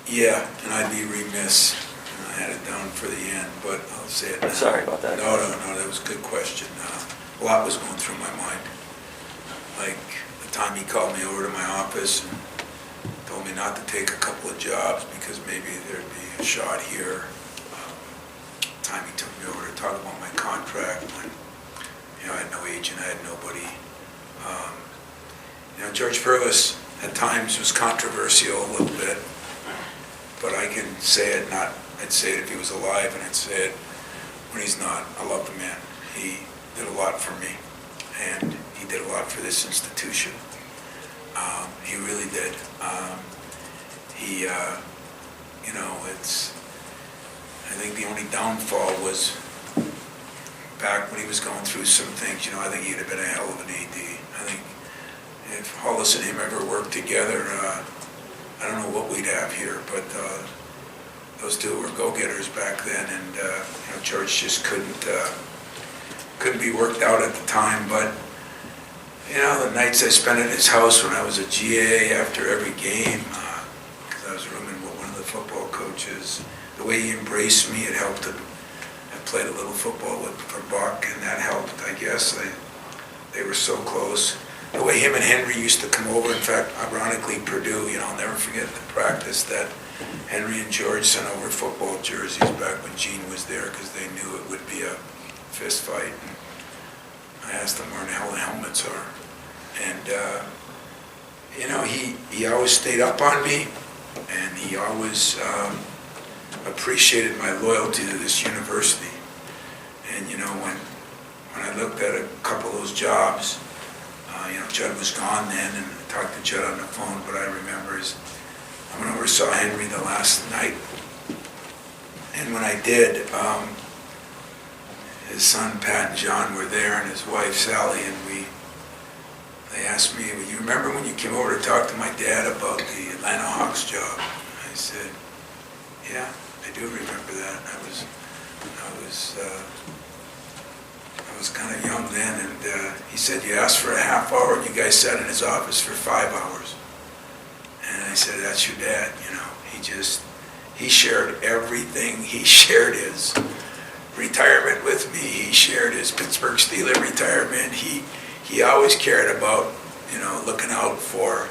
Yeah, and I'd be remiss. I had it down for the end, but I'll say it now. Sorry about that. No, that was a good question. A lot was going through my mind. Like the time he called me over to my office and told me not to take a couple of jobs because maybe there'd be a shot here. Time he took me over to talk about my contract when, I had no agent, I had nobody. George Perles at times was controversial a little bit, but I can say it not, I'd say it if he was alive, and I'd say it when he's not. I love the man. He did a lot for me, and he did a lot for this institution. He really did. I think the only downfall was back when he was going through some things. I think he'd have been a hell of an AD. I think if Hollis and him ever worked together, I don't know what we'd have here, but those two were go-getters back then, and George just couldn't be worked out at the time. But the nights I spent at his house when I was a GA after every game, because I was rooming with one of the football coaches, the way he embraced me, it helped him. I played a little football for Buck, and that helped, I guess. They were so close. The way him and Henry used to come over, in fact, ironically, Purdue, I'll never forget the practice that Henry and George sent over football jerseys back when Gene was there because they knew it would be a fist fight. And I asked them where in the hell the helmets are. And, he always stayed up on me, and he always appreciated my loyalty to this university. And, when I looked at a couple of those jobs, Judd was gone then, and I talked to Judd on the phone, but I remember I went over and saw Henry the last night. And when I did, his son Pat and John were there, and his wife Sally, and they asked me, "You remember when you came over to talk to my dad about the Atlanta Hawks job?" I said, "Yeah, I do remember that. I was kind of young then," and he said, "You asked for a half hour, and you guys sat in his office for 5 hours." And I said, "That's your dad, he shared everything. He shared his retirement with me. He shared his Pittsburgh Steelers retirement. He always cared about, looking out for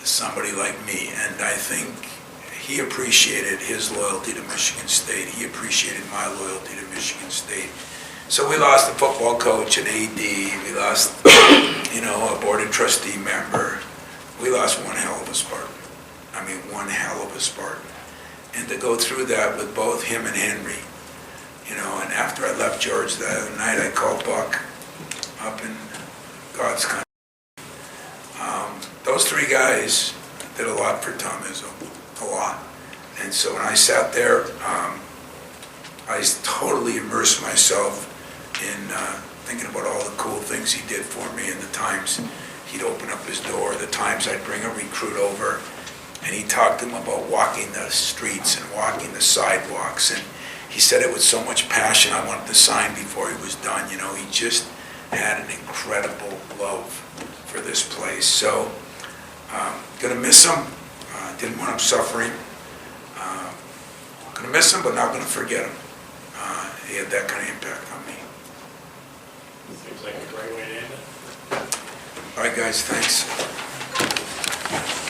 somebody like me, and I think he appreciated his loyalty to Michigan State. He appreciated my loyalty to Michigan State. So we lost a football coach, an AD. We lost, a board of trustee member. We lost one hell of a Spartan. I mean, one hell of a Spartan. And to go through that with both him and Henry, and after I left George the other night, I called Buck up in God's country. Those three guys did a lot for Tom Izzo, a lot. And so when I sat there, I totally immersed myself in thinking about all the cool things he did for me and the times he'd open up his door, the times I'd bring a recruit over, and he talked to him about walking the streets and walking the sidewalks, and he said it with so much passion. I wanted to sign before he was done. He just had an incredible love for this place. So, gonna miss him. Didn't want him suffering. Gonna miss him, but not gonna forget him. He had that kind of impact on me. Seems like a great way to end it. All right, guys, thanks.